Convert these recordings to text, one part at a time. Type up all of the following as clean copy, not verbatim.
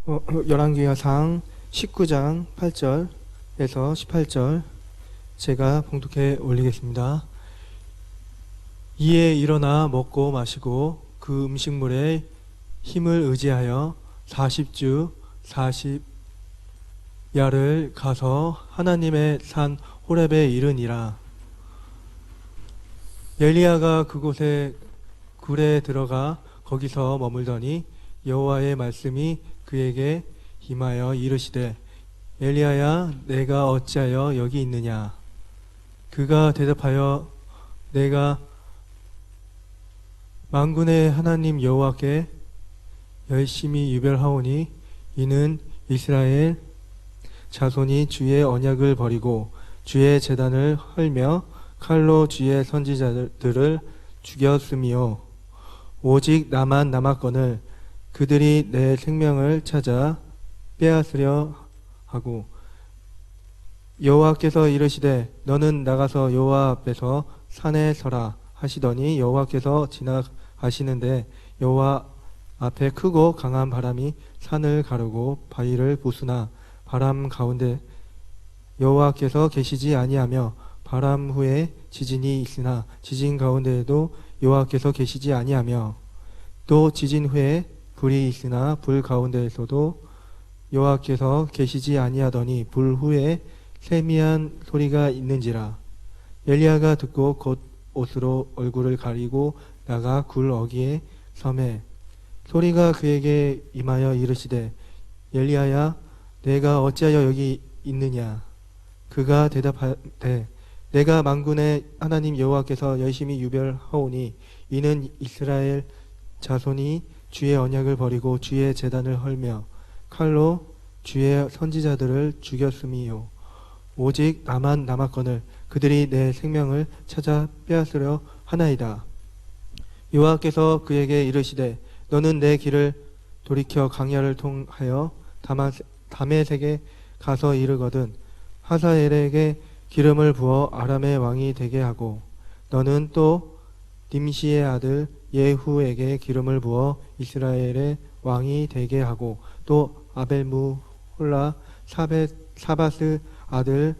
열왕기하상 19장 8절에서 18절 제가 봉독해 올리겠습니다. 이에 일어나 먹고 마시고 그 음식물에 힘을 의지하여 40주 40야를 가서 하나님의 산 호렙에 이르니라. 엘리야가 그곳에 굴에 들어가 거기서 머물더니 여호와의 말씀이 그에게 임하여 이르시되 엘리야야 내가 어찌하여 여기 있느냐. 그가 대답하여 내가 만군의 하나님 여호와께 열심히 유별하오니 이는 이스라엘 자손이 주의 언약을 버리고 주의 제단을 헐며 칼로 주의 선지자들을 죽였음이요 오직 나만 남았거늘 그들이 내 생명을 찾아 빼앗으려 하고 여호와께서 이르시되 너는 나가서 여호와 앞에서 산에 서라 하시더니 여호와께서 지나가시는데 여호와 앞에 크고 강한 바람이 산을 가르고 바위를 부수나 바람 가운데 여호와께서 계시지 아니하며 바람 후에 지진이 있으나 지진 가운데에도 여호와께서 계시지 아니하며 또 지진 후에 불이 있으나 불 가운데에서도 여호와께서 계시지 아니하더니 불 후에 세미한 소리가 있는지라. 엘리야가 듣고 곧 옷으로 얼굴을 가리고 나가 굴 어귀에 섬에 소리가 그에게 임하여 이르시되 엘리야야 내가 어찌하여 여기 있느냐. 그가 대답하되 내가 만군의 하나님 여호와께서 열심히 유별하오니 이는 이스라엘 자손이 주의 언약을 버리고 주의 제단을 헐며 칼로 주의 선지자들을 죽였음이요 오직 나만 남았거늘 그들이 내 생명을 찾아 빼앗으려 하나이다. 여호와께서 그에게 이르시되 너는 내 길을 돌이켜 광야를 통하여 다메섹에 가서 이르거든 하사엘에게 기름을 부어 아람의 왕이 되게 하고 너는 또 님시의 아들 예후에게 기름을 부어 이스라엘의 왕이 되게 하고 또 아벨무홀라 사바스 아들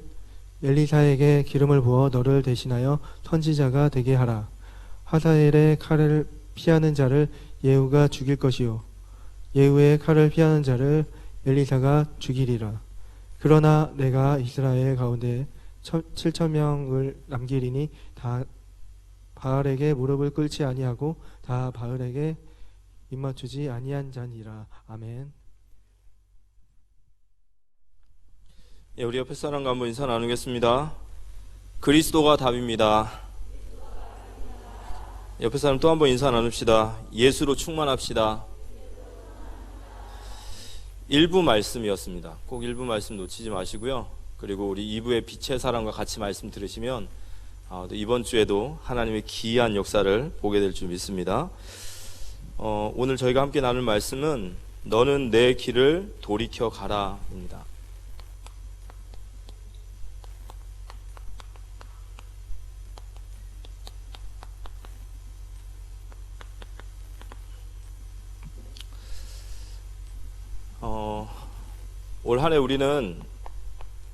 엘리사에게 기름을 부어 너를 대신하여 선지자가 되게 하라. 하사엘의 칼을 피하는 자를 예후가 죽일 것이요 예후의 칼을 피하는 자를 엘리사가 죽이리라. 그러나 내가 이스라엘 가운데 7,000명을 남기리니 다 바알에게 무릎을 꿇지 아니하고 다 바알에게 입맞추지 아니한 자니라. 아멘. 예, 우리 옆에 사람과 한번 인사 나누겠습니다. 그리스도가 답입니다. 옆에 사람 또 한번 인사 나눕시다. 예수로 충만합시다. 일부 말씀이었습니다. 꼭 일부 말씀 놓치지 마시고요. 그리고 우리 2부의 빛의 사람과 같이 말씀 들으시면 이번 주에도 하나님의 기이한 역사를 보게 될 줄 믿습니다. 오늘 저희가 함께 나눌 말씀은 너는 내 길을 돌이켜 가라입니다. 올 한 해 우리는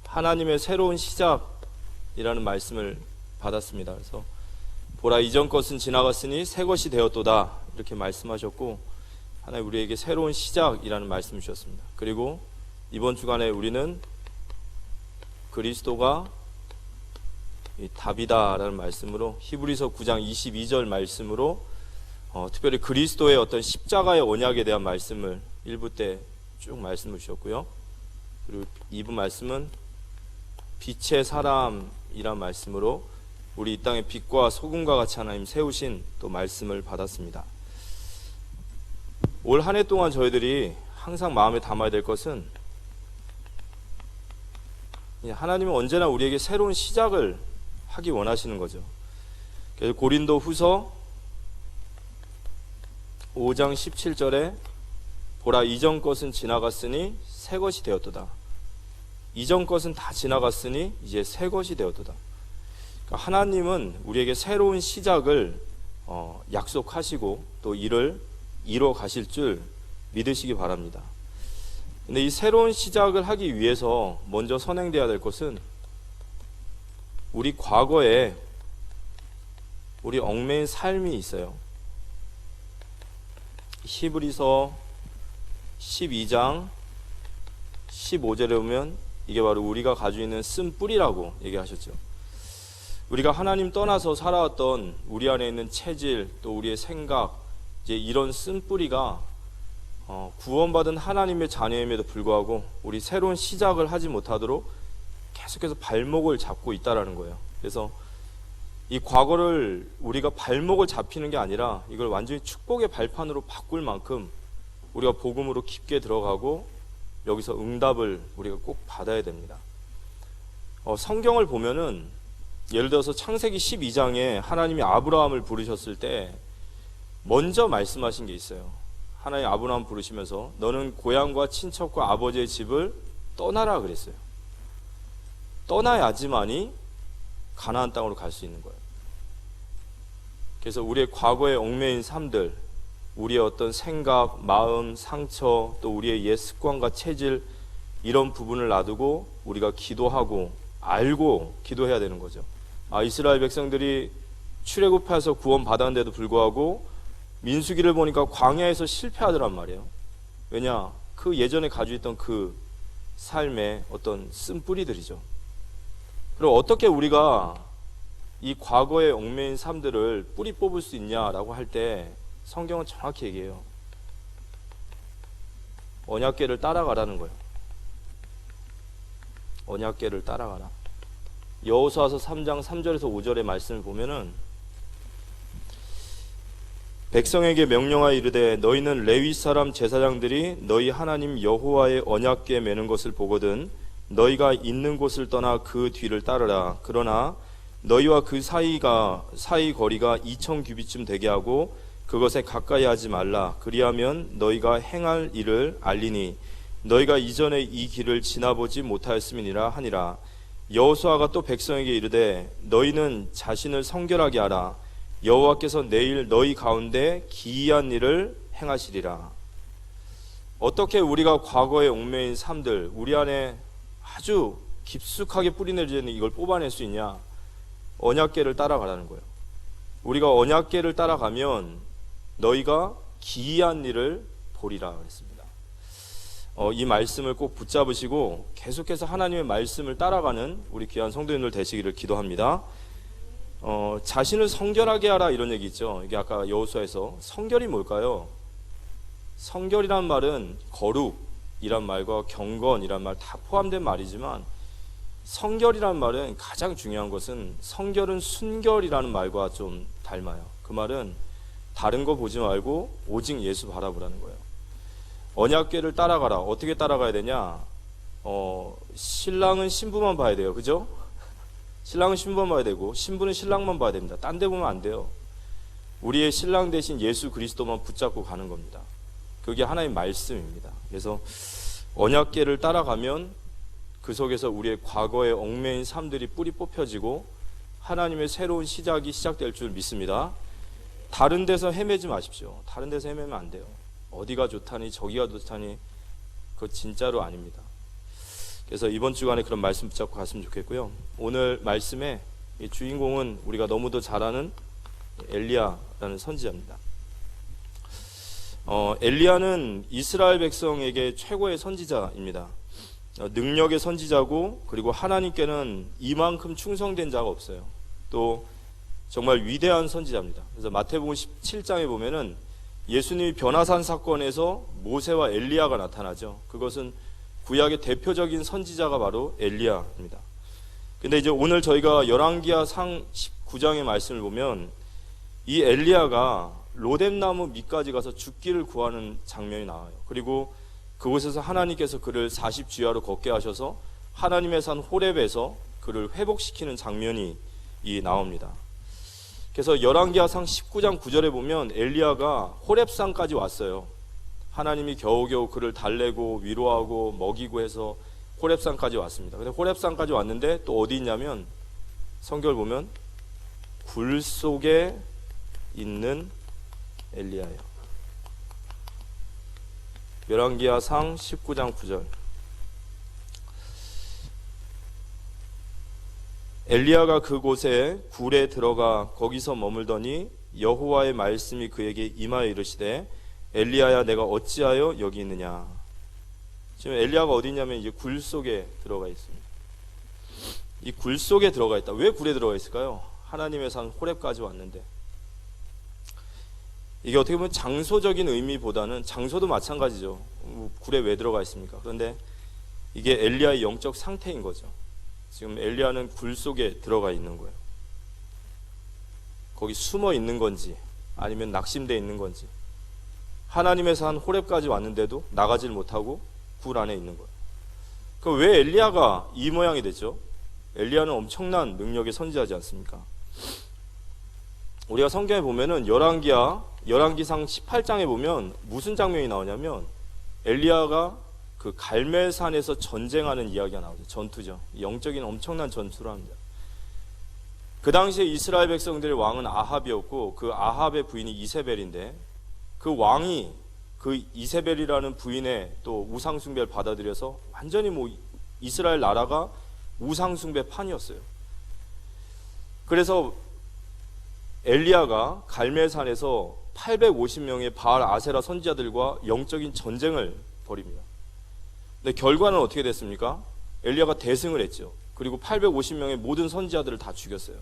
하나님의 새로운 시작이라는 말씀을 받았습니다. 그래서 보라 이전 것은 지나갔으니 새 것이 되었도다 이렇게 말씀하셨고 하나님 우리에게 새로운 시작이라는 말씀을 주셨습니다. 그리고 이번 주간에 우리는 그리스도가 답이다라는 말씀으로 히브리서 9장 22절 말씀으로 특별히 그리스도의 어떤 십자가의 언약에 대한 말씀을 1부 때 쭉 말씀을 주셨고요. 그리고 2부 말씀은 빛의 사람이란 말씀으로 우리 이 땅의 빛과 소금과 같이 하나님 세우신 또 말씀을 받았습니다. 올 한 해 동안 저희들이 항상 마음에 담아야 될 것은 하나님은 언제나 우리에게 새로운 시작을 하기 원하시는 거죠. 그래서 고린도 후서 5장 17절에 보라 이전 것은 지나갔으니 새 것이 되었도다. 이전 것은 다 지나갔으니 이제 새 것이 되었도다. 그러니까 하나님은 우리에게 새로운 시작을 약속하시고 또 이를 이뤄 가실 줄 믿으시기 바랍니다. 근데 이 새로운 시작을 하기 위해서 먼저 선행돼야 될 것은 우리 과거에 우리 얽매인 삶이 있어요. 히브리서 12장 15절에 보면 이게 바로 우리가 가지고 있는 쓴뿌리라고 얘기하셨죠. 우리가 하나님 떠나서 살아왔던 우리 안에 있는 체질, 또 우리의 생각, 이제 이런 쓴뿌리가 구원받은 하나님의 자녀임에도 불구하고 우리 새로운 시작을 하지 못하도록 계속해서 발목을 잡고 있다라는 거예요. 그래서 이 과거를 우리가 발목을 잡히는 게 아니라 이걸 완전히 축복의 발판으로 바꿀 만큼 우리가 복음으로 깊게 들어가고 여기서 응답을 우리가 꼭 받아야 됩니다. 성경을 보면은 예를 들어서 창세기 12장에 하나님이 아브라함을 부르셨을 때 먼저 말씀하신 게 있어요. 하나님 아브라함 부르시면서 너는 고향과 친척과 아버지의 집을 떠나라 그랬어요. 떠나야지만이 가나안 땅으로 갈 수 있는 거예요. 그래서 우리의 과거의 얽매인 삶들, 우리의 어떤 생각, 마음, 상처, 또 우리의 옛 습관과 체질, 이런 부분을 놔두고 우리가 기도하고 알고 기도해야 되는 거죠. 이스라엘 백성들이 출애굽해서 구원 받았는데도 불구하고 민수기를 보니까 광야에서 실패하더란 말이에요. 왜냐? 그 예전에 가지고 있던 그 삶의 어떤 쓴뿌리들이죠. 그리고 어떻게 우리가 이 과거의 얽매인 삶들을 뿌리 뽑을 수 있냐라고 할 때 성경은 정확히 얘기해요. 언약궤를 따라가라는 거예요. 언약궤를 따라가라. 여호수아서 3장 3절에서 5절의 말씀을 보면은 백성에게 명령하여 이르되 너희는 레위 사람 제사장들이 너희 하나님 여호와의 언약궤 매는 것을 보거든 너희가 있는 곳을 떠나 그 뒤를 따르라. 그러나 너희와 그 사이 거리가 2,000 규빗쯤 되게 하고 그것에 가까이 하지 말라. 그리하면 너희가 행할 일을 알리니 너희가 이전에 이 길을 지나보지 못하였음이니라 하니라. 여호수아가 또 백성에게 이르되 너희는 자신을 성결하게 하라. 여호와께서 내일 너희 가운데 기이한 일을 행하시리라. 어떻게 우리가 과거의 얽매인 삶들, 우리 안에 아주 깊숙하게 뿌리내리는 이걸 뽑아낼 수 있냐? 언약궤를 따라가라는 거예요. 우리가 언약궤를 따라가면 너희가 기이한 일을 보리라 그랬습니다. 이 말씀을 꼭 붙잡으시고 계속해서 하나님의 말씀을 따라가는 우리 귀한 성도님들 되시기를 기도합니다. 자신을 성결하게 하라 이런 얘기 있죠. 이게 아까 여호수아에서 성결이 뭘까요? 성결이란 말은 거룩이란 말과 경건이란 말 다 포함된 말이지만 성결이란 말은 가장 중요한 것은 성결은 순결이라는 말과 좀 닮아요. 그 말은 다른 거 보지 말고 오직 예수 바라보라는 거예요. 언약궤를 따라가라. 어떻게 따라가야 되냐? 신랑은 신부만 봐야 돼요. 그죠? 신랑은 신부만 봐야 되고 신부는 신랑만 봐야 됩니다. 딴 데 보면 안 돼요. 우리의 신랑 대신 예수 그리스도만 붙잡고 가는 겁니다. 그게 하나님의 말씀입니다. 그래서 언약궤를 따라가면 그 속에서 우리의 과거의 얽매인 삶들이 뿌리 뽑혀지고 하나님의 새로운 시작이 시작될 줄 믿습니다. 다른 데서 헤매지 마십시오. 다른 데서 헤매면 안 돼요. 어디가 좋다니 저기가 좋다니 그거 진짜로 아닙니다. 그래서 이번 주간에 그런 말씀 붙잡고 갔으면 좋겠고요. 오늘 말씀의 주인공은 우리가 너무도 잘 아는 엘리야라는 선지자입니다. 엘리야는 이스라엘 백성에게 최고의 선지자입니다. 능력의 선지자고 그리고 하나님께는 이만큼 충성된 자가 없어요. 또 정말 위대한 선지자입니다. 그래서 마태복음 17장에 보면은 예수님이 변화산 사건에서 모세와 엘리야가 나타나죠. 그것은 구약의 대표적인 선지자가 바로 엘리야입니다. 근데 이제 오늘 저희가 열왕기하 상 19장의 말씀을 보면 이 엘리야가 로뎀나무 밑까지 가서 죽기를 구하는 장면이 나와요. 그리고 그곳에서 하나님께서 그를 40주야로 걷게 하셔서 하나님의 산 호렙에서 그를 회복시키는 장면이 나옵니다. 그래서 열왕기하상 19장 9절에 보면 엘리야가 호렙산까지 왔어요. 하나님이 겨우겨우 그를 달래고 위로하고 먹이고 해서 호렙산까지 왔습니다. 근데 호렙산까지 왔는데 또 어디 있냐면 성경을 보면 굴 속에 있는 엘리야예요. 열왕기하상 19장 9절. 엘리야가 그곳에 굴에 들어가 거기서 머물더니 여호와의 말씀이 그에게 임하여 이르시되 엘리야야 내가 어찌하여 여기 있느냐. 지금 엘리야가 어디 있냐면 이제 굴 속에 들어가 있습니다. 이 굴 속에 들어가 있다. 왜 굴에 들어가 있을까요? 하나님의 산 호렙까지 왔는데, 이게 어떻게 보면 장소적인 의미보다는, 장소도 마찬가지죠. 굴에 왜 들어가 있습니까? 그런데 이게 엘리야의 영적 상태인 거죠. 지금 엘리야는 굴 속에 들어가 있는 거예요. 거기 숨어 있는 건지 아니면 낙심되어 있는 건지, 하나님의 산 호렙까지 왔는데도 나가질 못하고 굴 안에 있는 거예요. 그럼 왜 엘리야가 이 모양이 됐죠? 엘리야는 엄청난 능력의 선지자지 않습니까? 우리가 성경에 보면은 열왕기상 18장에 보면 무슨 장면이 나오냐면 엘리야가 그 갈멜산에서 전쟁하는 이야기가 나오죠. 전투죠. 영적인 엄청난 전투를 합니다. 그 당시에 이스라엘 백성들의 왕은 아합이었고 그 아합의 부인이 이세벨인데, 그 왕이 그 이세벨이라는 부인의 또 우상숭배를 받아들여서 완전히 이스라엘 나라가 우상숭배 판이었어요. 그래서 엘리야가 갈멜산에서 850명의 바알 아세라 선지자들과 영적인 전쟁을 벌입니다. 근데 결과는 어떻게 됐습니까? 엘리야가 대승을 했죠. 그리고 850명의 모든 선지자들을 다 죽였어요.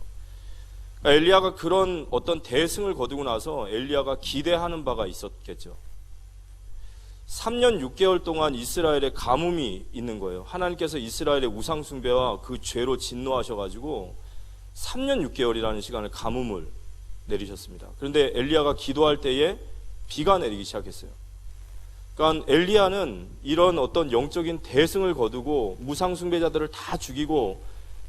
그러니까 엘리야가 그런 어떤 대승을 거두고 나서 엘리야가 기대하는 바가 있었겠죠. 3년 6개월 동안 이스라엘에 가뭄이 있는 거예요. 하나님께서 이스라엘의 우상숭배와 그 죄로 진노하셔가지고 3년 6개월이라는 시간을 가뭄을 내리셨습니다. 그런데 엘리야가 기도할 때에 비가 내리기 시작했어요. 그러니까 엘리야는 이런 어떤 영적인 대승을 거두고 우상숭배자들을 다 죽이고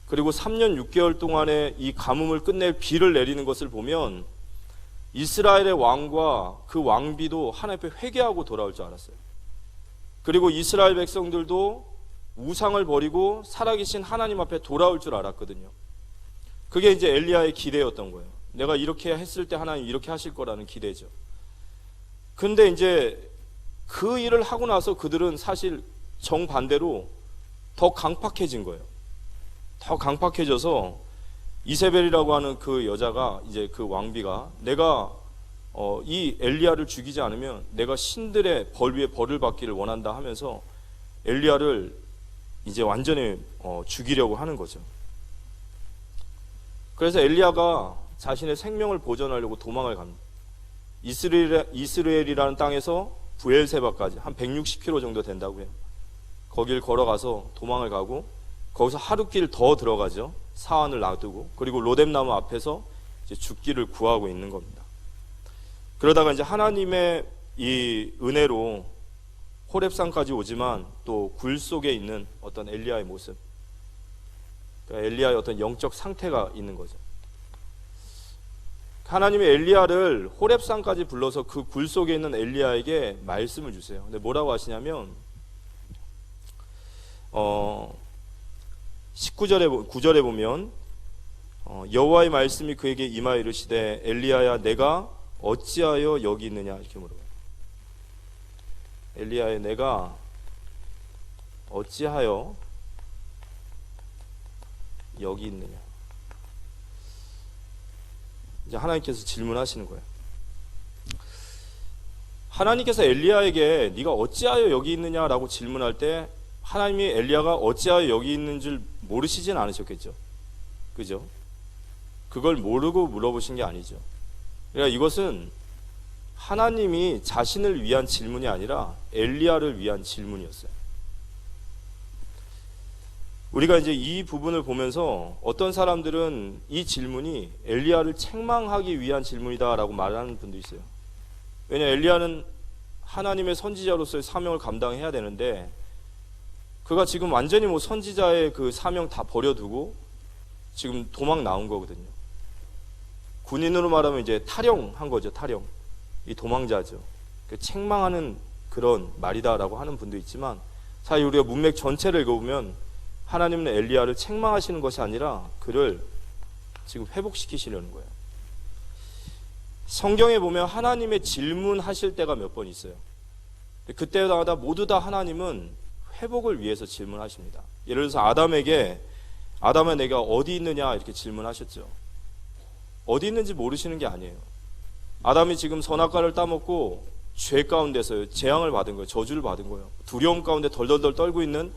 그리고 3년 6개월 동안의 이 가뭄을 끝낼 비를 내리는 것을 보면 이스라엘의 왕과 그 왕비도 하나님 앞에 회개하고 돌아올 줄 알았어요. 그리고 이스라엘 백성들도 우상을 버리고 살아계신 하나님 앞에 돌아올 줄 알았거든요. 그게 이제 엘리야의 기대였던 거예요. 내가 이렇게 했을 때 하나님 이렇게 하실 거라는 기대죠. 근데 이제 그 일을 하고 나서 그들은 사실 정반대로 더 강팍해진 거예요. 더 강팍해져서 이세벨이라고 하는 그 여자가, 이제 그 왕비가, 내가 이 엘리야를 죽이지 않으면 내가 신들의 벌 위에 벌을 받기를 원한다 하면서 엘리야를 이제 완전히 죽이려고 하는 거죠. 그래서 엘리야가 자신의 생명을 보존하려고 도망을 갑니다. 이스라엘이라는 땅에서 부엘세바까지 한 160km 정도 된다고 해요. 거길 걸어가서 도망을 가고 거기서 하루길 더 들어가죠. 사환을 놔두고, 그리고 로뎀나무 앞에서 이제 죽기를 구하고 있는 겁니다. 그러다가 이제 하나님의 이 은혜로 호렙산까지 오지만 또 굴 속에 있는 어떤 엘리야의 모습, 그러니까 엘리야의 어떤 영적 상태가 있는 거죠. 하나님이 엘리야를 호렙산까지 불러서 그 굴 속에 있는 엘리야에게 말씀을 주세요. 근데 뭐라고 하시냐면 9절에 보면 여호와의 말씀이 그에게 임하여 이르시되 엘리야야 내가 어찌하여 여기 있느냐, 이렇게 물어봐요. 엘리야야 내가 어찌하여 여기 있느냐. 이제 하나님께서 질문하시는 거예요. 하나님께서 엘리야에게 네가 어찌하여 여기 있느냐라고 질문할 때 하나님이 엘리야가 어찌하여 여기 있는 줄 모르시진 않으셨겠죠. 그죠? 그걸 모르고 물어보신 게 아니죠. 그러니까 이것은 하나님이 자신을 위한 질문이 아니라 엘리야를 위한 질문이었어요. 우리가 이제 이 부분을 보면서 어떤 사람들은 이 질문이 엘리야를 책망하기 위한 질문이다라고 말하는 분도 있어요. 왜냐, 엘리야는 하나님의 선지자로서의 사명을 감당해야 되는데 그가 지금 완전히 선지자의 그 사명 다 버려두고 지금 도망 나온 거거든요. 군인으로 말하면 이제 탈영한 거죠. 탈영. 이 도망자죠. 책망하는 그런 말이다라고 하는 분도 있지만, 사실 우리가 문맥 전체를 읽어보면 하나님은 엘리야를 책망하시는 것이 아니라 그를 지금 회복시키시려는 거예요. 성경에 보면 하나님의 질문하실 때가 몇 번 있어요. 그때마다 모두 다 하나님은 회복을 위해서 질문하십니다. 예를 들어서 아담에게 아담아 내가 어디 있느냐 이렇게 질문하셨죠. 어디 있는지 모르시는 게 아니에요. 아담이 지금 선악과를 따먹고 죄 가운데서 재앙을 받은 거예요. 저주를 받은 거예요. 두려움 가운데 덜덜덜 떨고 있는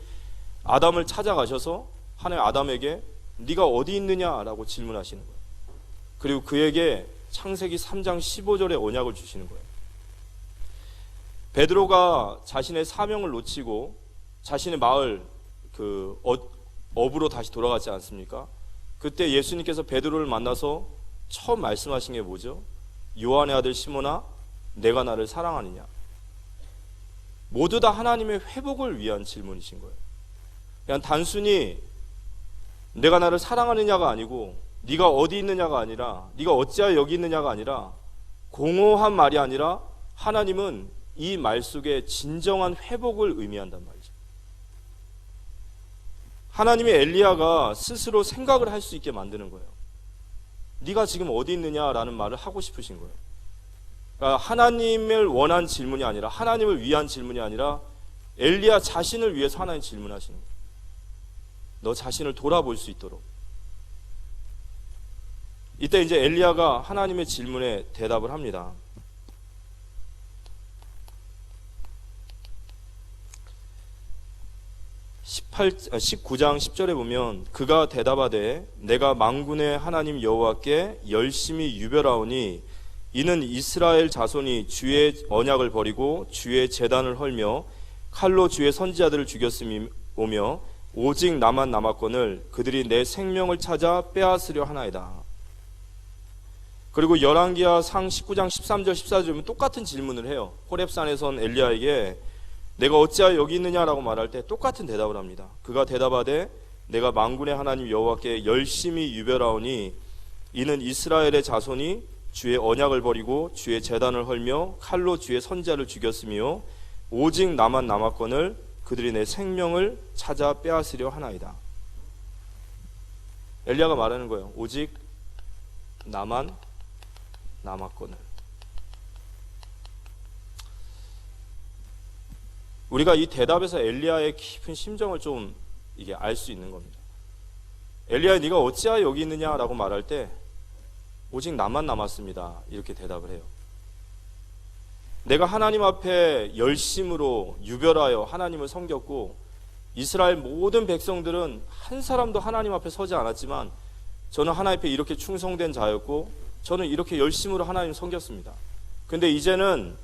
아담을 찾아가셔서 하나님 아담에게 네가 어디 있느냐라고 질문하시는 거예요. 그리고 그에게 창세기 3장 15절의 언약을 주시는 거예요. 베드로가 자신의 사명을 놓치고 자신의 마을 업으로 다시 돌아갔지 않습니까? 그때 예수님께서 베드로를 만나서 처음 말씀하신 게 뭐죠? 요한의 아들 시몬아, 내가 나를 사랑하느냐? 모두 다 하나님의 회복을 위한 질문이신 거예요. 그냥 단순히 내가 나를 사랑하느냐가 아니고 네가 어디 있느냐가 아니라 네가 어찌하여 여기 있느냐가 아니라 공허한 말이 아니라 하나님은 이 말 속에 진정한 회복을 의미한단 말이죠. 하나님이 엘리야가 스스로 생각을 할 수 있게 만드는 거예요. 네가 지금 어디 있느냐라는 말을 하고 싶으신 거예요. 그러니까 하나님을 원한 질문이 아니라 하나님을 위한 질문이 아니라 엘리야 자신을 위해서 하나님 질문하시는 거예요. 너 자신을 돌아볼 수 있도록. 이때 이제 엘리야가 하나님의 질문에 대답을 합니다. 19장 10절에 보면 그가 대답하되 내가 만군의 하나님 여호와께 열심히 유별하오니 이는 이스라엘 자손이 주의 언약을 버리고 주의 제단을 헐며 칼로 주의 선지자들을 죽였음이 오며 오직 나만 남았거늘 그들이 내 생명을 찾아 빼앗으려 하나이다. 그리고 열왕기하 상 19장 13절 14절에 보면 똑같은 질문을 해요. 호렙산에선 엘리야에게 내가 어찌하여 여기 있느냐라고 말할 때 똑같은 대답을 합니다. 그가 대답하되 내가 만군의 하나님 여호와께 열심히 유별하오니 이는 이스라엘의 자손이 주의 언약을 버리고 주의 제단을 헐며 칼로 주의 선지자를 죽였으며 오직 나만 남았거늘 그들이 내 생명을 찾아 빼앗으려 하나이다. 엘리야가 말하는 거예요. 오직 나만 남았거늘. 우리가 이 대답에서 엘리야의 깊은 심정을 좀 이게 알 수 있는 겁니다. 엘리야, 네가 어찌하여 여기 있느냐라고 말할 때 오직 나만 남았습니다. 이렇게 대답을 해요. 내가 하나님 앞에 열심으로 유별하여 하나님을 섬겼고 이스라엘 모든 백성들은 한 사람도 하나님 앞에 서지 않았지만 저는 하나님 앞에 이렇게 충성된 자였고 저는 이렇게 열심으로 하나님을 섬겼습니다. 근데 이제는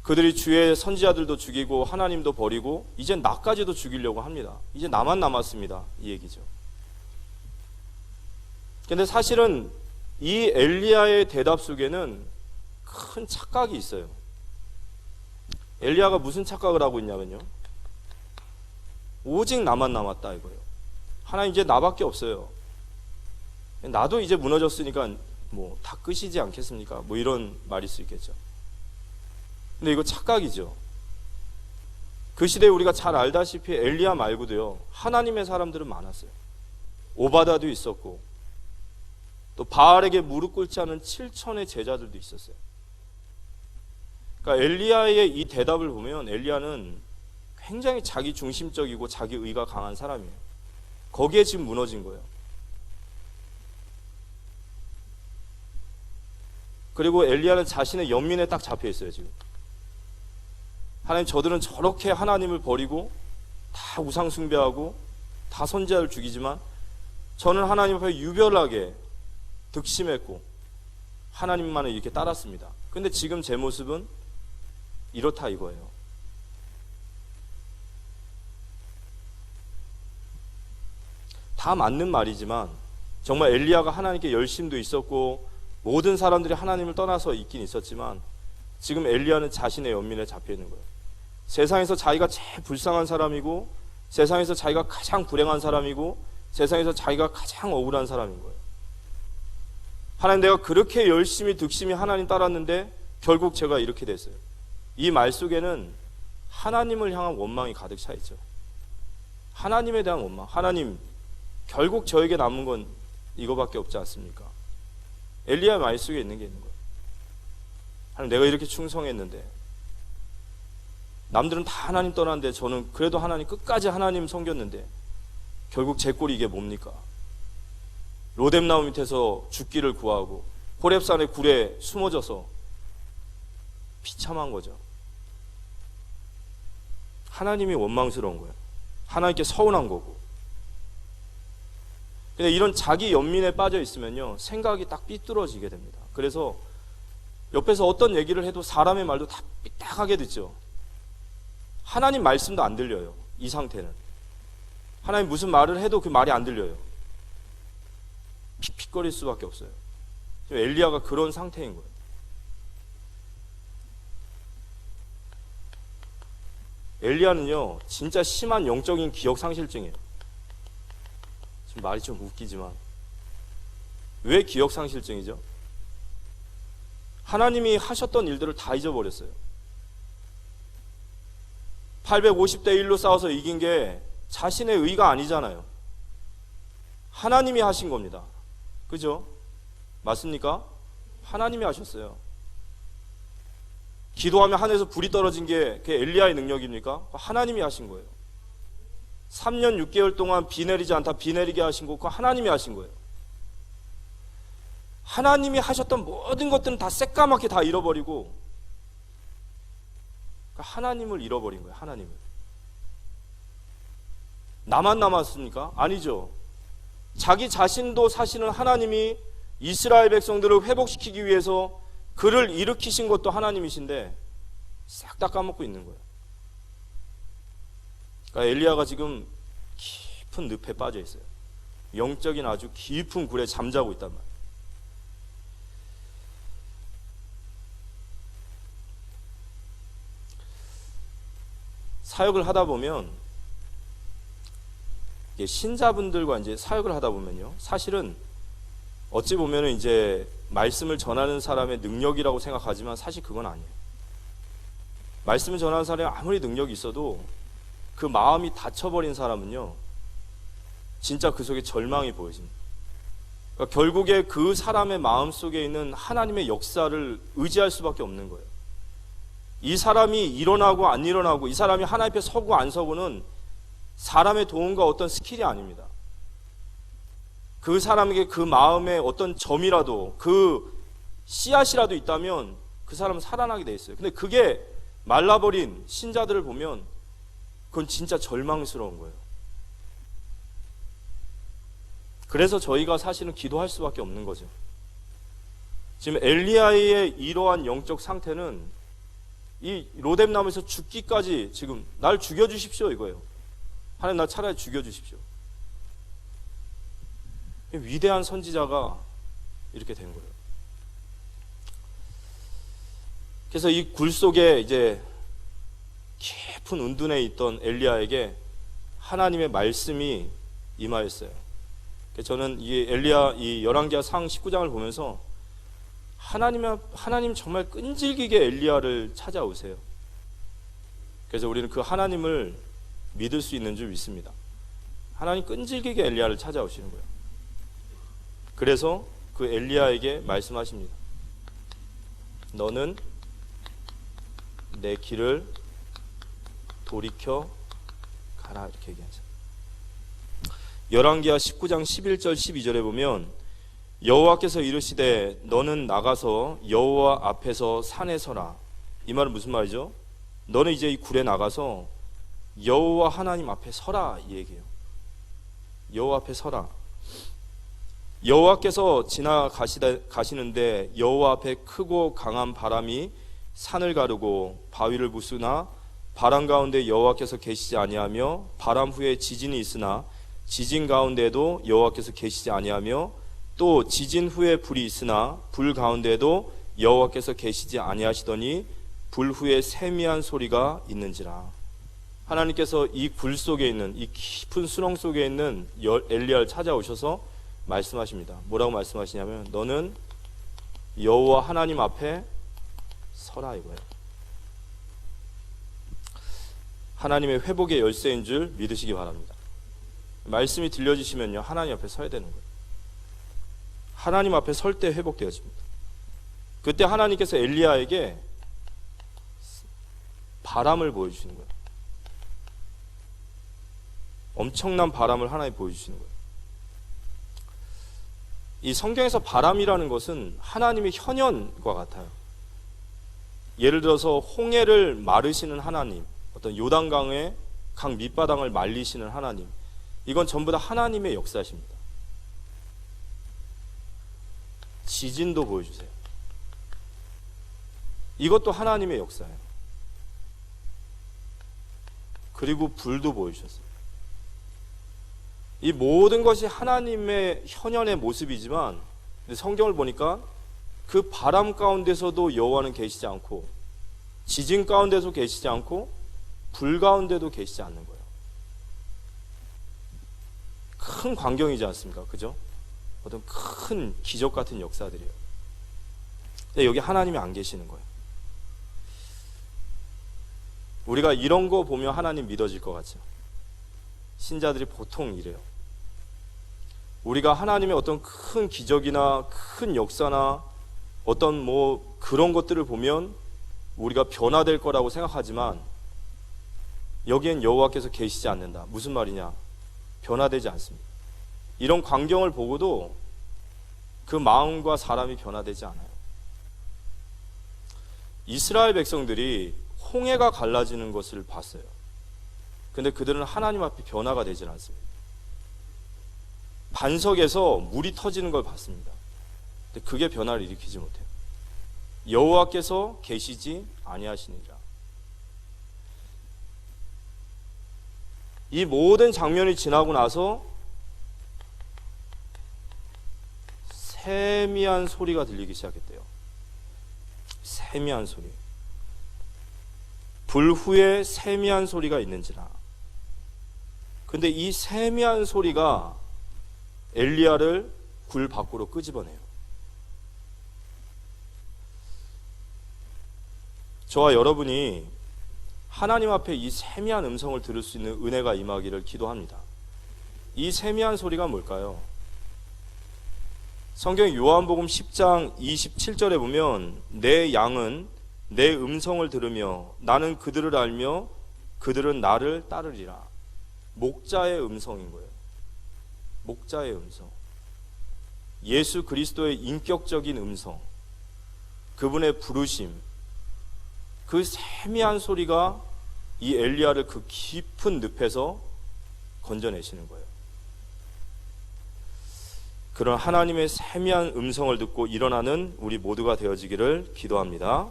그들이 주의 선지자들도 죽이고 하나님도 버리고 이제 나까지도 죽이려고 합니다. 이제 나만 남았습니다. 이 얘기죠. 근데 사실은 이 엘리야의 대답 속에는 큰 착각이 있어요. 엘리야가 무슨 착각을 하고 있냐면요. 오직 나만 남았다 이거예요. 하나님 이제 나밖에 없어요. 나도 이제 무너졌으니까 뭐 다 끝이지 않겠습니까? 뭐 이런 말일 수 있겠죠. 근데 이거 착각이죠. 그 시대에 우리가 잘 알다시피 엘리야 말고도요 하나님의 사람들은 많았어요. 오바다도 있었고 또 바알에게 무릎 꿇지 않은 7천의 제자들도 있었어요. 그러니까 엘리야의 이 대답을 보면 엘리야는 굉장히 자기 중심적이고 자기 의가 강한 사람이에요. 거기에 지금 무너진 거예요. 그리고 엘리야는 자신의 연민에 딱 잡혀 있어요. 지금 하나님, 저들은 저렇게 하나님을 버리고 다 우상 숭배하고 다 선지자를 죽이지만 저는 하나님 앞에 유별하게 득심했고 하나님만을 이렇게 따랐습니다. 근데 지금 제 모습은 이렇다 이거예요. 다 맞는 말이지만 정말 엘리야가 하나님께 열심도 있었고 모든 사람들이 하나님을 떠나서 있긴 있었지만 지금 엘리야는 자신의 연민에 잡혀 있는 거예요. 세상에서 자기가 제일 불쌍한 사람이고 세상에서 자기가 가장 불행한 사람이고 세상에서 자기가 가장 억울한 사람인 거예요. 하나님, 내가 그렇게 열심히 득심히 하나님 따랐는데 결국 제가 이렇게 됐어요. 이 말 속에는 하나님을 향한 원망이 가득 차 있죠. 하나님에 대한 원망. 하나님, 결국 저에게 남은 건 이거밖에 없지 않습니까? 엘리야 말 속에 있는 게 있는 거예요. 하나님, 내가 이렇게 충성했는데 남들은 다 하나님 떠났는데 저는 그래도 하나님 끝까지 하나님 섬겼는데 결국 제 꼴이 이게 뭡니까? 로뎀나무 밑에서 죽기를 구하고 호렙산의 굴에 숨어져서 비참한 거죠. 하나님이 원망스러운 거예요. 하나님께 서운한 거고. 근데 이런 자기 연민에 빠져 있으면요, 생각이 딱 삐뚤어지게 됩니다. 그래서 옆에서 어떤 얘기를 해도 사람의 말도 다 삐딱하게 듣죠. 하나님 말씀도 안 들려요. 이 상태는. 하나님 무슨 말을 해도 그 말이 안 들려요. 픽픽거릴 수밖에 없어요. 엘리야가 그런 상태인 거예요. 엘리야는요, 진짜 심한 영적인 기억 상실증이에요. 지금 말이 좀 웃기지만 왜 기억 상실증이죠? 하나님이 하셨던 일들을 다 잊어버렸어요. 850대 1로 싸워서 이긴 게 자신의 의가 아니잖아요. 하나님이 하신 겁니다. 그죠? 맞습니까? 하나님이 하셨어요. 기도하면 하늘에서 불이 떨어진 게 그게 엘리야의 능력입니까? 하나님이 하신 거예요. 3년 6개월 동안 비 내리지 않다 비 내리게 하신 거 그거 하나님이 하신 거예요. 하나님이 하셨던 모든 것들은 다 새까맣게 다 잃어버리고 하나님을 잃어버린 거예요. 하나님을. 나만 남았습니까? 아니죠. 자기 자신도 사실은 하나님이 이스라엘 백성들을 회복시키기 위해서 그를 일으키신 것도 하나님이신데 싹 다 까먹고 있는 거예요. 그러니까 엘리야가 지금 깊은 늪에 빠져 있어요. 영적인 아주 깊은 굴에 잠자고 있단 말이에요. 사역을 하다 보면 신자분들과 이제 사역을 하다 보면요, 사실은 어찌 보면은 이제 말씀을 전하는 사람의 능력이라고 생각하지만 사실 그건 아니에요. 말씀을 전하는 사람이 아무리 능력이 있어도 그 마음이 닫혀버린 사람은요, 진짜 그 속에 절망이 보여집니다. 그러니까 결국에 그 사람의 마음 속에 있는 하나님의 역사를 의지할 수밖에 없는 거예요. 이 사람이 일어나고 안 일어나고, 이 사람이 하나님 앞에 서고 안 서고는 사람의 도움과 어떤 스킬이 아닙니다. 그 사람에게 그 마음에 어떤 점이라도, 그 씨앗이라도 있다면 그 사람은 살아나게 돼 있어요. 근데 그게 말라버린 신자들을 보면 그건 진짜 절망스러운 거예요. 그래서 저희가 사실은 기도할 수밖에 없는 거죠. 지금 엘리야의 이러한 영적 상태는 이 로뎀나무에서 죽기까지 지금 날 죽여주십시오 이거예요. 하나님 날 차라리 죽여주십시오. 위대한 선지자가 이렇게 된 거예요. 그래서 이 굴 속에 이제 깊은 은둔에 있던 엘리야에게 하나님의 말씀이 임하였어요. 저는 이 엘리야 이 열왕기하 상 19장을 보면서 하나님 정말 끈질기게 엘리야를 찾아오세요. 그래서 우리는 그 하나님을 믿을 수 있는 줄 믿습니다. 하나님 끈질기게 엘리야를 찾아오시는 거예요. 그래서 그 엘리야에게 말씀하십니다. 너는 내 길을 돌이켜 가라, 이렇게 얘기하죠. 열왕기하 19장 11절 12절에 보면 여호와께서 이르시되 너는 나가서 여호와 앞에서 산에 서라. 이 말은 무슨 말이죠? 너는 이제 이 굴에 나가서 여호와 하나님 앞에 서라, 이 얘기예요. 여호와 앞에 서라. 여호와께서 지나가시는데 여호와 앞에 크고 강한 바람이 산을 가르고 바위를 부수나 바람 가운데 여호와께서 계시지 아니하며 바람 후에 지진이 있으나 지진 가운데도 여호와께서 계시지 아니하며 또 지진 후에 불이 있으나 불 가운데도 여호와께서 계시지 아니하시더니 불 후에 세미한 소리가 있는지라. 하나님께서 이 굴 속에 있는 이 깊은 수렁 속에 있는 엘리야를 찾아오셔서 말씀하십니다. 뭐라고 말씀하시냐면 너는 여호와 하나님 앞에 서라, 이거예요. 하나님의 회복의 열쇠인 줄 믿으시기 바랍니다. 말씀이 들려지시면요, 하나님 앞에 서야 되는 거예요. 하나님 앞에 설 때 회복되어집니다. 그때 하나님께서 엘리야에게 바람을 보여주시는 거예요. 엄청난 바람을 하나님 보여주시는 거예요. 이 성경에서 바람이라는 것은 하나님의 현현과 같아요. 예를 들어서 홍해를 마르시는 하나님, 어떤 요단강의 강 밑바닥을 말리시는 하나님, 이건 전부 다 하나님의 역사십니다. 지진도 보여주세요. 이것도 하나님의 역사예요. 그리고 불도 보여주셨어요. 이 모든 것이 하나님의 현현의 모습이지만 성경을 보니까 그 바람 가운데서도 여호와는 계시지 않고, 지진 가운데서 계시지 않고, 불 가운데도 계시지 않는 거예요. 큰 광경이지 않습니까? 그죠? 어떤 큰 기적 같은 역사들이에요. 근데 여기 하나님이 안 계시는 거예요. 우리가 이런 거 보면 하나님 믿어질 것 같죠? 신자들이 보통 이래요. 우리가 하나님의 어떤 큰 기적이나 큰 역사나 어떤 뭐 그런 것들을 보면 우리가 변화될 거라고 생각하지만 여기엔 여호와께서 계시지 않는다. 무슨 말이냐? 변화되지 않습니다. 이런 광경을 보고도 그 마음과 사람이 변화되지 않아요. 이스라엘 백성들이 홍해가 갈라지는 것을 봤어요. 근데 그들은 하나님 앞에 변화가 되질 않습니다. 반석에서 물이 터지는 걸 봤습니다. 근데 그게 변화를 일으키지 못해요. 여호와께서 계시지 아니하시니라. 이 모든 장면이 지나고 나서 세미한 소리가 들리기 시작했대요. 세미한 소리. 불 후에 세미한 소리가 있는지라. 근데 이 세미한 소리가 엘리야를 굴 밖으로 끄집어내요. 저와 여러분이 하나님 앞에 이 세미한 음성을 들을 수 있는 은혜가 임하기를 기도합니다. 이 세미한 소리가 뭘까요? 성경 요한복음 10장 27절에 보면 내 양은 내 음성을 들으며 나는 그들을 알며 그들은 나를 따르리라. 목자의 음성인 거예요. 목자의 음성. 예수 그리스도의 인격적인 음성, 그분의 부르심, 그 세미한 소리가 이 엘리야를 그 깊은 늪에서 건져내시는 거예요. 그런 하나님의 세미한 음성을 듣고 일어나는 우리 모두가 되어지기를 기도합니다.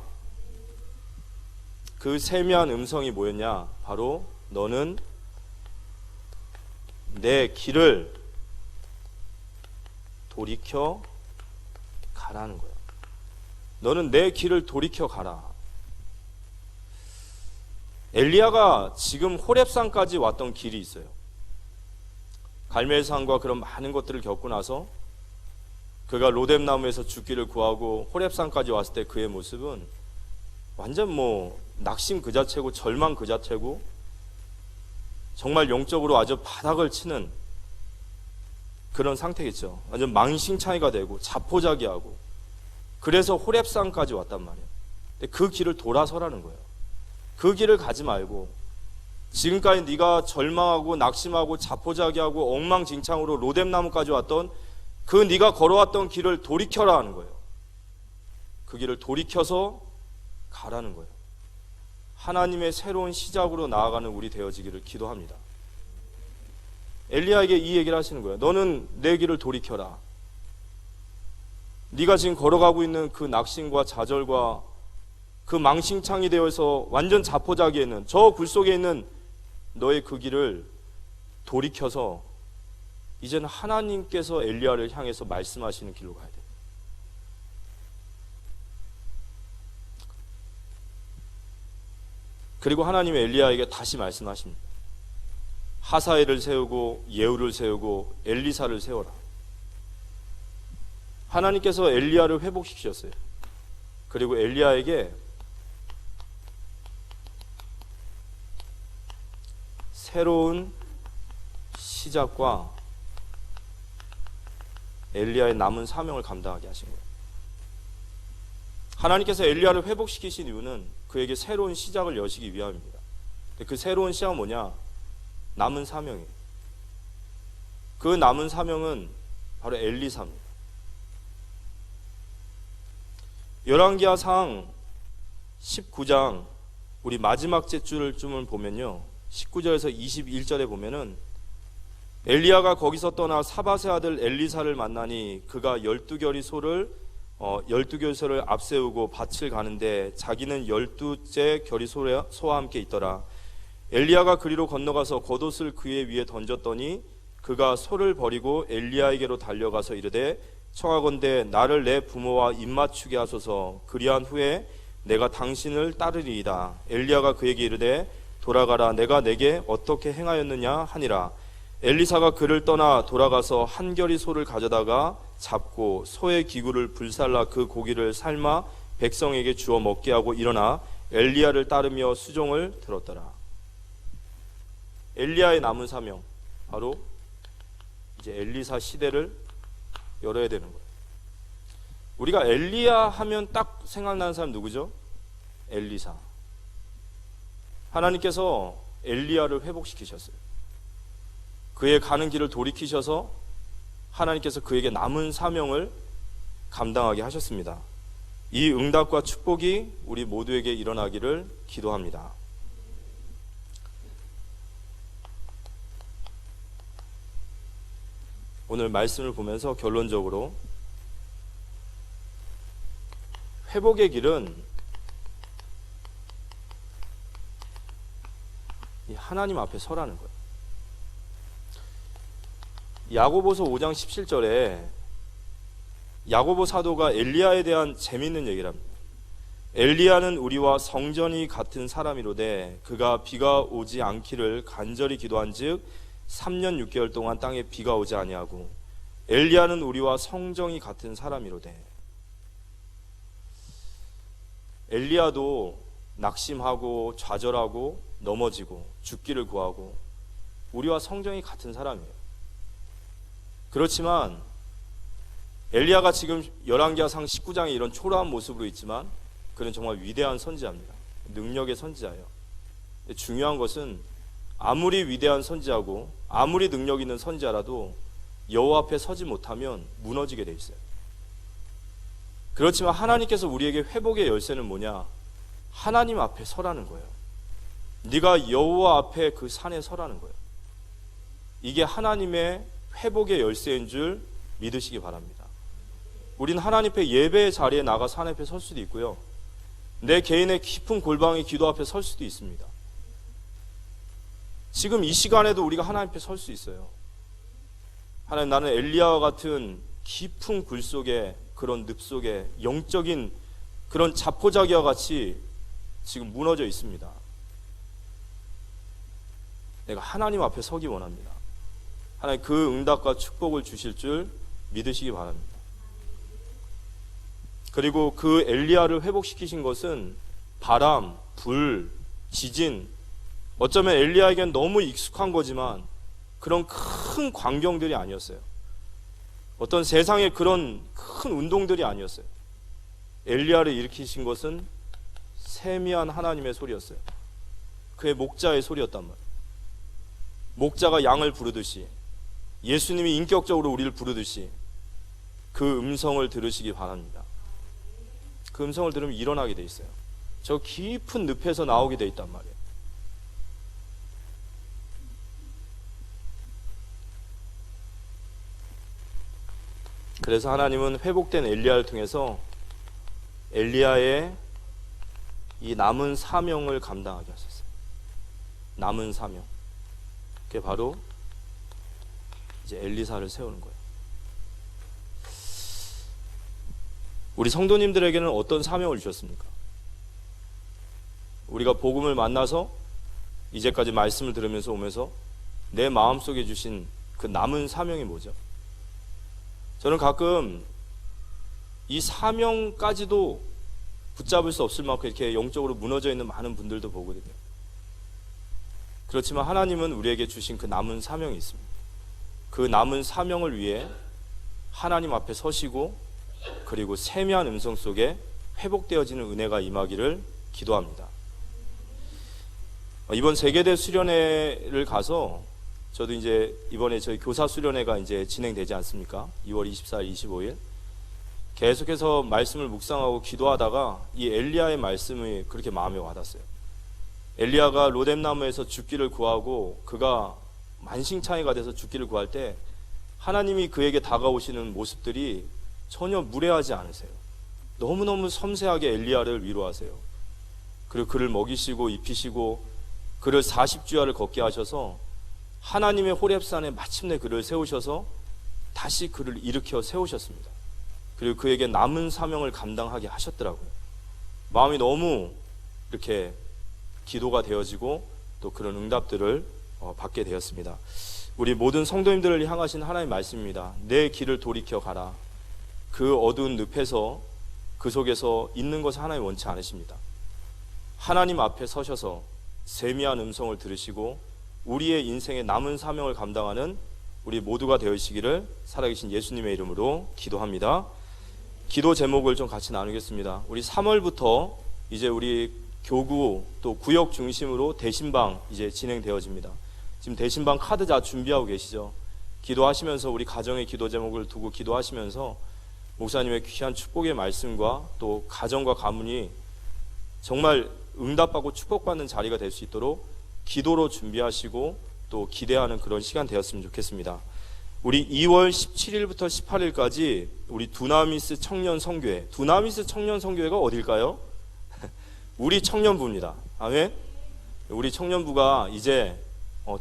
그 세미한 음성이 뭐였냐? 바로 너는 내 길을 돌이켜 가라는 거예요. 너는 내 길을 돌이켜 가라. 엘리야가 지금 호렙산까지 왔던 길이 있어요. 갈멜산과 그런 많은 것들을 겪고 나서 그가 로뎀나무에서 죽기를 구하고 호렙산까지 왔을 때 그의 모습은 완전 뭐 낙심 그 자체고 절망 그 자체고 정말 영적으로 아주 바닥을 치는 그런 상태겠죠. 완전 망신창이가 되고 자포자기하고, 그래서 호렙산까지 왔단 말이에요. 근데 그 길을 돌아서라는 거예요. 그 길을 가지 말고 지금까지 네가 절망하고 낙심하고 자포자기하고 엉망진창으로 로뎀나무까지 왔던 그 네가 걸어왔던 길을 돌이켜라 하는 거예요. 그 길을 돌이켜서 가라는 거예요. 하나님의 새로운 시작으로 나아가는 우리 되어지기를 기도합니다. 엘리야에게 이 얘기를 하시는 거예요. 너는 내 길을 돌이켜라. 네가 지금 걸어가고 있는 그 낙심과 좌절과 그 망신창이 되어서 완전 자포자기에 있는 저 굴 속에 있는 너의 그 길을 돌이켜서 이제는 하나님께서 엘리야를 향해서 말씀하시는 길로 가야 돼. 그리고 하나님이 엘리야에게 다시 말씀하십니다. 하사엘을 세우고 예후를 세우고 엘리사를 세워라. 하나님께서 엘리야를 회복시키셨어요. 그리고 엘리야에게 새로운 시작과 엘리야의 남은 사명을 감당하게 하신 거예요. 하나님께서 엘리야를 회복시키신 이유는 그에게 새로운 시작을 여시기 위함입니다. 그 새로운 시작은 뭐냐? 남은 사명이에요. 그 남은 사명은 바로 엘리사입니다. 열왕기하상 19장 우리 마지막 제줄쯤을 보면요, 19절에서 21절에 보면은 엘리야가 거기서 떠나 사밧의 아들 엘리사를 만나니 그가 12결의 소를 앞세우고 밭을 가는데 자기는 12째 결의 소와 함께 있더라. 엘리야가 그리로 건너가서 겉옷을 그의 위에 던졌더니 그가 소를 버리고 엘리야에게로 달려가서 이르되 청하건대 나를 내 부모와 입맞추게 하소서. 그리한 후에 내가 당신을 따르리이다. 엘리야가 그에게 이르되 돌아가라. 내가 내게 어떻게 행하였느냐 하니라. 엘리사가 그를 떠나 돌아가서 한 결의 소를 가져다가 잡고 소의 기구를 불살라 그 고기를 삶아 백성에게 주어 먹게 하고 일어나 엘리야를 따르며 수종을 들었더라. 엘리야의 남은 사명, 바로 이제 엘리사 시대를 열어야 되는 거예요. 우리가 엘리야 하면 딱 생각나는 사람 누구죠? 엘리사. 하나님께서 엘리야를 회복시키셨어요. 그의 가는 길을 돌이키셔서 하나님께서 그에게 남은 사명을 감당하게 하셨습니다. 이 응답과 축복이 우리 모두에게 일어나기를 기도합니다. 오늘 말씀을 보면서 결론적으로 회복의 길은 이 하나님 앞에 서라는 거예요. 야고보서 5장 17절에 야고보 사도가 엘리야에 대한 재미있는 얘기를 합니다. 엘리야는 우리와 성전이 같은 사람이로되 그가 비가 오지 않기를 간절히 기도한즉 3년 6개월 동안 땅에 비가 오지 아니하고 엘리야는 우리와 성정이 같은 사람이로되. 엘리야도 낙심하고 좌절하고 넘어지고 죽기를 구하고 우리와 성정이 같은 사람이에요. 그렇지만 엘리야가 지금 열왕기하상 19장에 이런 초라한 모습으로 있지만 그는 정말 위대한 선지자입니다. 능력의 선지자예요. 중요한 것은 아무리 위대한 선지자고 아무리 능력 있는 선지자라도 여호와 앞에 서지 못하면 무너지게 돼 있어요. 그렇지만 하나님께서 우리에게 회복의 열쇠는 뭐냐? 하나님 앞에 서라는 거예요. 네가 여호와 앞에 그 산에 서라는 거예요. 이게 하나님의 회복의 열쇠인 줄 믿으시기 바랍니다. 우린 하나님 앞에 예배의 자리에 나가서 하나님 앞에 설 수도 있고요, 내 개인의 깊은 골방의 기도 앞에 설 수도 있습니다. 지금 이 시간에도 우리가 하나님 앞에 설 수 있어요. 하나님, 나는 엘리야와 같은 깊은 굴 속에, 그런 늪 속에 영적인 그런 자포자기와 같이 지금 무너져 있습니다. 내가 하나님 앞에 서기 원합니다. 하나님 그 응답과 축복을 주실 줄 믿으시기 바랍니다. 그리고 그 엘리야를 회복시키신 것은 바람, 불, 지진, 어쩌면 엘리야에겐 너무 익숙한 거지만 그런 큰 광경들이 아니었어요. 어떤 세상의 그런 큰 운동들이 아니었어요. 엘리야를 일으키신 것은 세미한 하나님의 소리였어요. 그의 목자의 소리였단 말이에요. 목자가 양을 부르듯이, 예수님이 인격적으로 우리를 부르듯이 그 음성을 들으시기 바랍니다. 그 음성을 들으면 일어나게 돼 있어요. 저 깊은 늪에서 나오게 돼 있단 말이에요. 그래서 하나님은 회복된 엘리야를 통해서 엘리야의 이 남은 사명을 감당하게 하셨어요. 남은 사명. 그게 바로 이제 엘리사를 세우는 거예요. 우리 성도님들에게는 어떤 사명을 주셨습니까? 우리가 복음을 만나서 이제까지 말씀을 들으면서 오면서 내 마음속에 주신 그 남은 사명이 뭐죠? 저는 가끔 이 사명까지도 붙잡을 수 없을 만큼 이렇게 영적으로 무너져 있는 많은 분들도 보거든요. 그렇지만 하나님은 우리에게 주신 그 남은 사명이 있습니다. 그 남은 사명을 위해 하나님 앞에 서시고 그리고 세미한 음성 속에 회복되어지는 은혜가 임하기를 기도합니다. 이번 세계대 수련회를 가서 저도 이제 이번에 저희 교사 수련회가 이제 진행되지 않습니까? 2월 24일, 25일. 계속해서 말씀을 묵상하고 기도하다가 이 엘리야의 말씀이 그렇게 마음에 와닿았어요. 엘리야가 로뎀나무에서 죽기를 구하고 그가 만신창이가 돼서 죽기를 구할 때 하나님이 그에게 다가오시는 모습들이 전혀 무례하지 않으세요. 너무너무 섬세하게 엘리야를 위로하세요. 그리고 그를 먹이시고 입히시고 그를 40주야를 걷게 하셔서 하나님의 호렙산에 마침내 그를 세우셔서 다시 그를 일으켜 세우셨습니다. 그리고 그에게 남은 사명을 감당하게 하셨더라고요. 마음이 너무 이렇게 기도가 되어지고 또 그런 응답들을 받게 되었습니다. 우리 모든 성도님들을 향하신 하나님의 말씀입니다. 내 길을 돌이켜 가라. 그 어두운 늪에서 그 속에서 있는 것을 하나님 원치 않으십니다. 하나님 앞에 서셔서 세미한 음성을 들으시고 우리의 인생의 남은 사명을 감당하는 우리 모두가 되시기를 살아계신 예수님의 이름으로 기도합니다. 기도 제목을 좀 같이 나누겠습니다. 우리 3월부터 이제 우리 교구 또 구역 중심으로 대신방 이제 진행되어집니다. 지금 대신방 카드 다 준비하고 계시죠? 기도하시면서 우리 가정의 기도 제목을 두고 기도하시면서 목사님의 귀한 축복의 말씀과 또 가정과 가문이 정말 응답받고 축복받는 자리가 될 수 있도록 기도로 준비하시고 또 기대하는 그런 시간 되었으면 좋겠습니다. 우리 2월 17일부터 18일까지 우리 두나미스 청년 성교회, 두나미스 청년 성교회가 어딜까요? 우리 청년부입니다. 아멘. 우리 청년부가 이제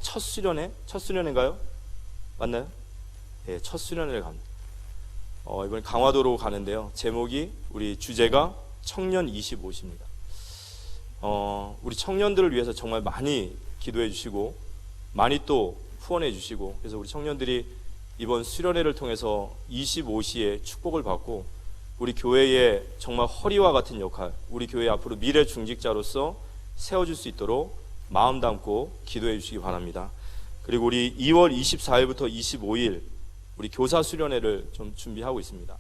첫 수련회인가요? 맞나요? 네, 첫 수련회를 갑니다. 이번에 강화도로 가는데요. 제목이 우리 주제가 청년 25시입니다. 우리 청년들을 위해서 정말 많이 기도해 주시고 많이 또 후원해 주시고 그래서 우리 청년들이 이번 수련회를 통해서 25시의 축복을 받고 우리 교회의 정말 허리와 같은 역할, 우리 교회 앞으로 미래 중직자로서 세워줄 수 있도록 마음 담고 기도해 주시기 바랍니다. 그리고 우리 2월 24일부터 25일 우리 교사 수련회를 좀 준비하고 있습니다.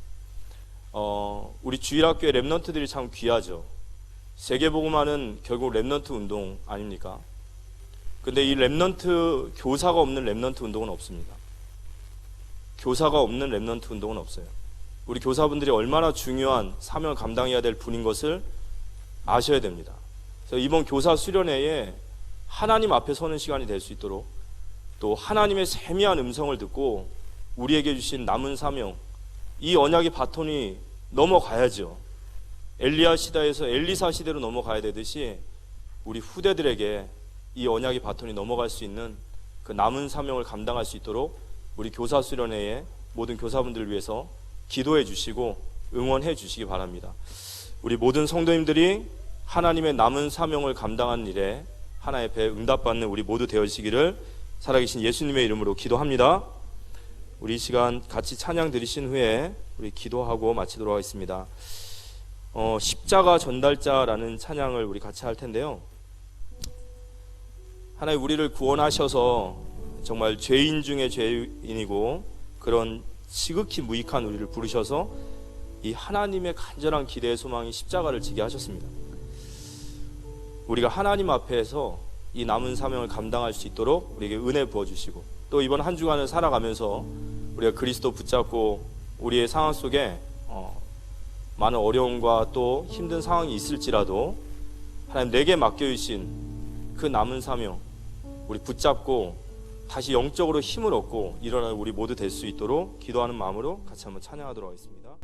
우리 주일학교의 랩런트들이 참 귀하죠. 세계복음화는 결국 랩런트 운동 아닙니까? 근데 이 랩런트, 교사가 없는 랩런트 운동은 없습니다. 교사가 없는 랩런트 운동은 없어요. 우리 교사분들이 얼마나 중요한 사명을 감당해야 될 분인 것을 아셔야 됩니다. 그래서 이번 교사 수련회에 하나님 앞에 서는 시간이 될 수 있도록 또 하나님의 세미한 음성을 듣고 우리에게 주신 남은 사명, 이 언약의 바톤이 넘어가야죠. 엘리야 시대에서 엘리사 시대로 넘어가야 되듯이 우리 후대들에게 이 언약의 바톤이 넘어갈 수 있는 그 남은 사명을 감당할 수 있도록 우리 교사 수련회의 모든 교사분들을 위해서 기도해 주시고 응원해 주시기 바랍니다. 우리 모든 성도님들이 하나님의 남은 사명을 감당하는 일에 하나의 배 응답받는 우리 모두 되어지기를 살아계신 예수님의 이름으로 기도합니다. 우리 이 시간 같이 찬양 드리신 후에 우리 기도하고 마치도록 하겠습니다. 십자가 전달자라는 찬양을 우리 같이 할 텐데요. 하나님 우리를 구원하셔서 정말 죄인 중에 죄인이고 그런 지극히 무익한 우리를 부르셔서 이 하나님의 간절한 기대의 소망이 십자가를 지게 하셨습니다. 우리가 하나님 앞에서 이 남은 사명을 감당할 수 있도록 우리에게 은혜 부어주시고 또 이번 한 주간을 살아가면서 우리가 그리스도 붙잡고 우리의 상황 속에 많은 어려움과 또 힘든 상황이 있을지라도 하나님 내게 맡겨주신 그 남은 사명 우리 붙잡고 다시 영적으로 힘을 얻고 일어나는 우리 모두 될 수 있도록 기도하는 마음으로 같이 한번 찬양하도록 하겠습니다.